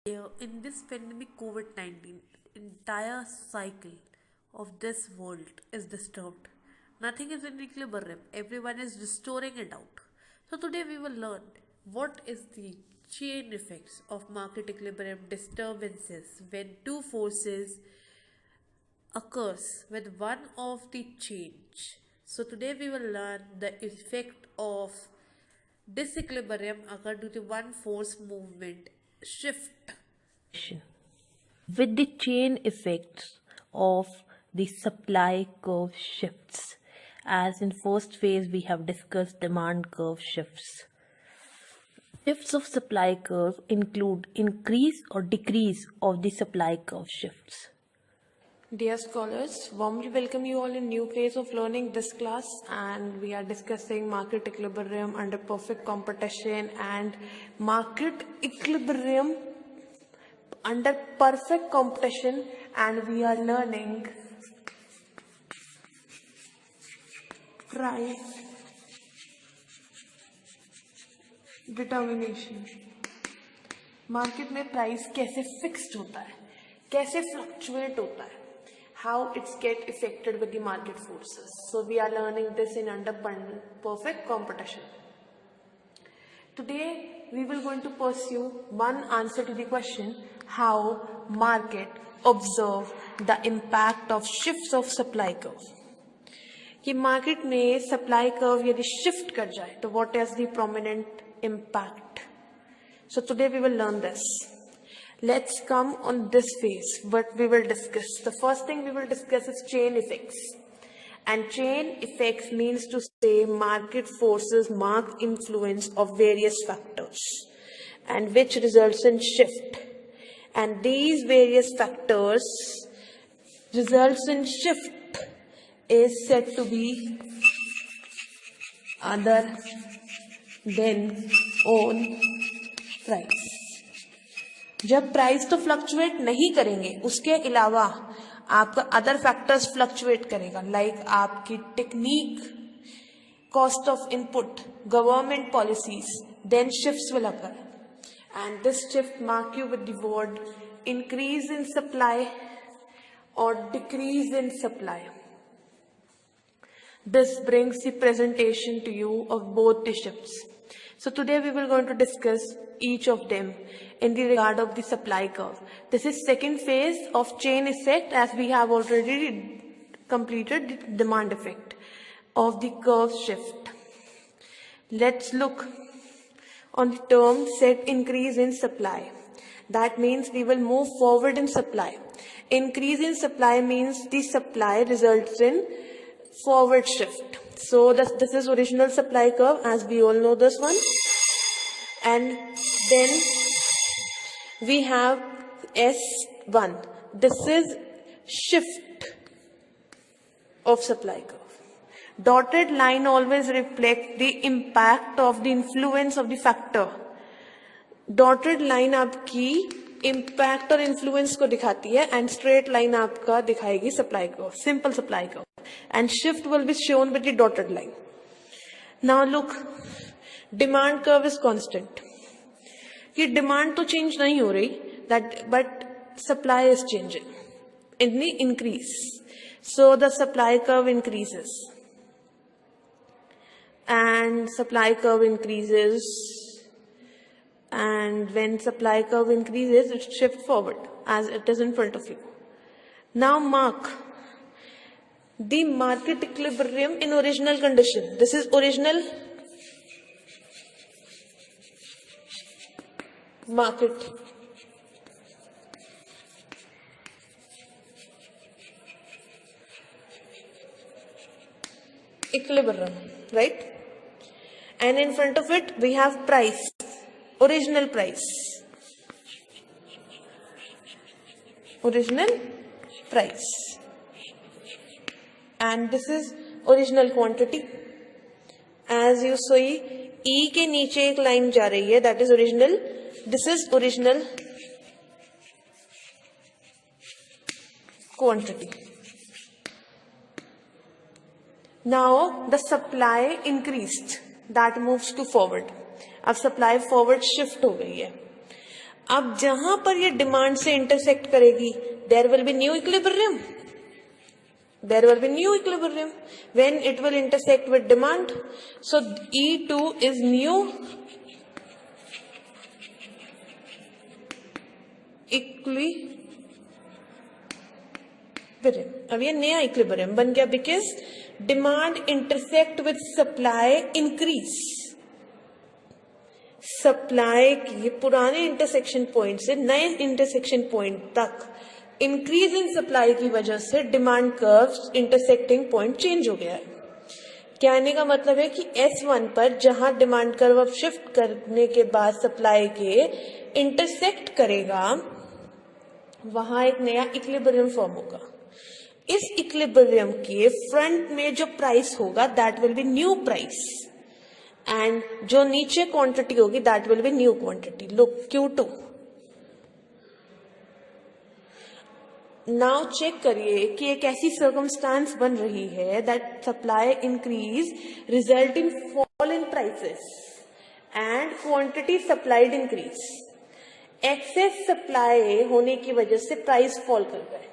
Yeah, in this pandemic COVID-19, entire cycle of this world is disturbed. Nothing is in equilibrium. Everyone is restoring it out. So today we will learn what is the chain effects of market equilibrium disturbances when two forces occurs with one of the change. So today we will learn the effect of disequilibrium occur due to one force movement shift. With the chain effects of the supply curve shifts. As in first phase we have discussed demand curve shifts. Shifts of supply curve include increase or decrease of the supply curve shifts. Dear scholars, warmly welcome you all in new phase of learning this class, and we are discussing market equilibrium under perfect competition and market equilibrium under perfect competition, and we are learning price determination. Market में price कैसे fixed होता है, कैसे fluctuate होता है, how it's get affected with the market forces. So we are learning this in under perfect competition. Today we will going to pursue one answer to the question how market observe the impact of shifts of supply curve. कि market में supply curve यदि shift कर जाए तो what is the prominent impact. So today we will learn this. Let's come on this phase. What we will discuss. The first thing we will discuss is chain effects. And chain effects means to say market forces mark influence of various factors and which results in shift. And these various factors results in shift is said to be other than on price. जब price तो fluctuate नहीं करेंगे, उसके अलावा आपका other factors fluctuate करेगा, like आपकी technique, cost of input, government policies, then shifts will occur and this shift mark you with the word increase in supply और decrease in supply. This brings the presentation to you of both the shifts. So today we will going to discuss each of them in the regard of the supply curve. This is second phase of chain effect, as we have already completed the demand effect of the curve shift. Let's look on the term set increase in supply. That means we will move forward in supply. Increase in supply means the supply results in forward shift. So this is original supply curve, as we all know this one, and then we have S1. This is shift of supply curve. Dotted line always reflect the impact of the influence of the factor. Dotted line आपकी impact और influence को दिखाती है, and straight line आपका दिखाएगी supply curve, simple supply curve. And shift will be shown with the dotted line. Now look, demand curve is constant. ये demand तो change नहीं हो रही, but supply is changing in the increase. So the supply curve increases, and supply curve increases, and when supply curve increases, it shifts forward as it is in front of you. Now mark the market equilibrium in original condition. This is original market equilibrium, right? And in front of it we have price, original price, original price. And this is original quantity. As you see, E के नीचे एक line जा रही है, that is original. This is original quantity. Now the supply increased, that moves to forward. अब supply forward shift हो गई है. अब जहां पर ये डिमांड से इंटरसेक्ट करेगी, there will be new equilibrium. There will be new equilibrium when it will intersect with demand. So E2 is new equilibrium. अब ये नया इक्विलिब्रियम बन गया because demand intersect with supply increase. Supply की पुराने intersection point से नए intersection point तक इंक्रीज इन सप्लाई की वजह से demand curve intersecting point change हो गया है. कहने का मतलब है कि S1 पर जहां डिमांड कर्व अब शिफ्ट करने के बाद सप्लाई के इंटरसेक्ट करेगा, वहां एक नया इक्विलिब्रियम फॉर्म होगा. इस इक्विलिब्रियम के फ्रंट में जो प्राइस होगा that will be new price, and जो नीचे क्वांटिटी होगी that will be new quantity. Look Q2. Now check करिए कि एक ऐसी सर्कमस्टांस बन रही है that supply increase result in fall in prices and quantity supplied increase. Excess supply होने की वजह से प्राइस फॉल कर गए.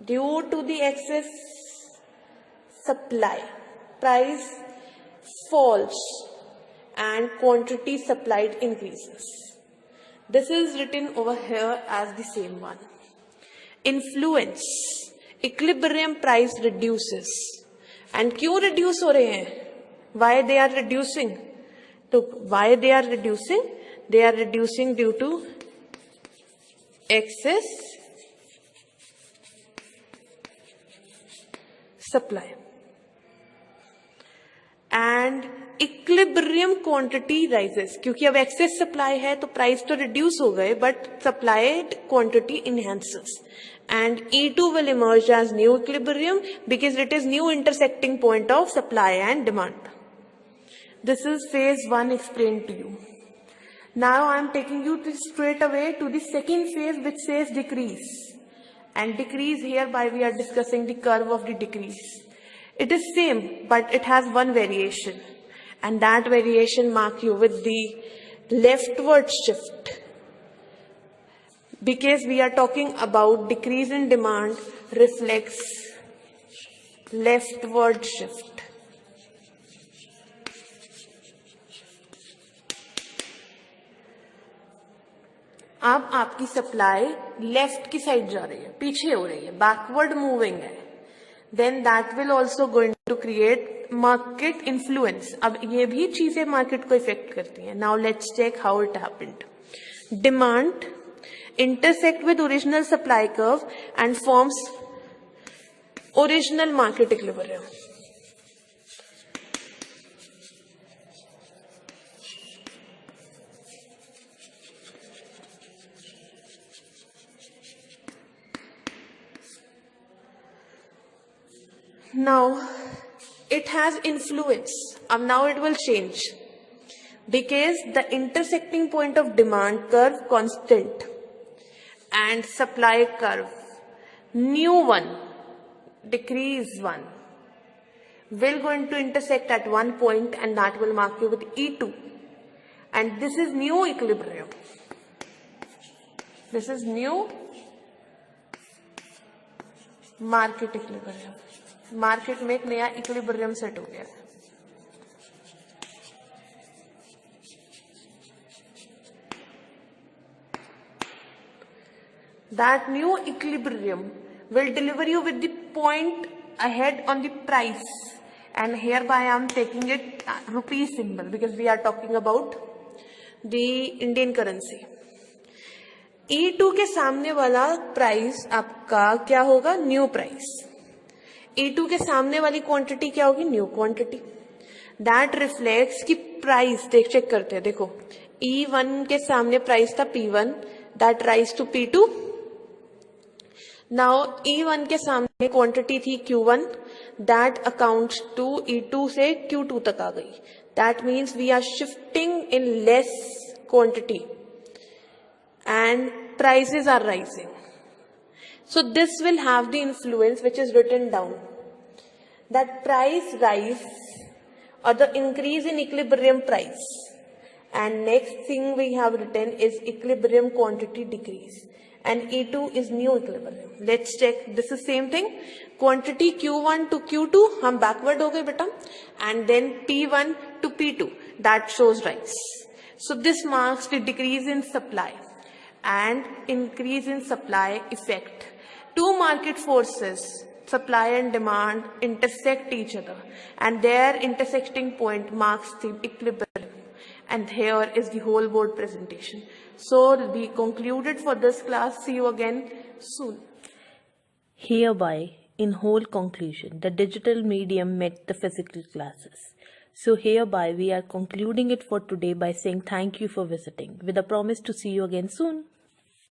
Due to the excess supply price falls and quantity supplied increases. This is written over here as the same one. Influence equilibrium price reduces. And क्यों reduce हो रहे हैं? Why they are reducing? Look, why they are reducing? They are reducing due to excess supply. And equilibrium quantity rises. क्योंकि अब excess supply है तो price तो reduce हो गए but supplied quantity enhances, and E2 will emerge as new equilibrium because it is new intersecting point of supply and demand. This is phase 1 explained to you. Now I am taking you straight away to the second phase which says decrease. And decrease, hereby we are discussing the curve of the decrease. It is same, but it has one variation, and that variation mark you with the leftward shift, because we are talking about decrease in demand reflects leftward shift. अब आपकी supply left की side जा रही है, पीछे हो रही है, बैकवर्ड मूविंग है. then that will also going to create market influence. अब ये भी चीजें मार्केट को इफेक्ट करती हैं. now let's check how it happened. Demand intersect with original supply curve and forms original market equilibrium. Now it has influence. Now it will change because the intersecting point of demand curve constant and supply curve new one decrease one will going to intersect at one point, and that will mark you with E2, and this is new equilibrium. This is new market equilibrium. Market में एक नया equilibrium set हो गया. That new equilibrium will deliver you with the point ahead on the price, and hereby I am taking it rupee symbol because we are talking about the Indian currency. E2 के सामने वाला price आपका क्या होगा? New price. E2 के सामने वाली quantity क्या होगी? New quantity. दैट रिफ्लेक्ट्स की प्राइस चेक करते हैं. देखो E1 के सामने प्राइस था P1, that rise to P2. Now E1 के सामने क्वांटिटी थी Q1, that accounts to E2 से Q2 तक आ गई. That means we are shifting in less quantity and prices are rising. So this will have the influence which is written down, that price rise or the increase in equilibrium price And next thing we have written is equilibrium quantity decrease. And E2 is new equilibrium. Let's check. This is same thing. Quantity Q1 to Q2, हम backward हो गए बेटा. And then P1 to P2, that shows rise. So this marks the decrease in supply and increase in supply effect. Two market forces, supply and demand, intersect each other, and their intersecting point marks the equilibrium. And here is the whole board presentation. So we concluded for this class. See you again soon. Hereby, in whole conclusion, the digital medium met the physical classes. So hereby we are concluding it for today by saying thank you for visiting, with a promise to see you again soon.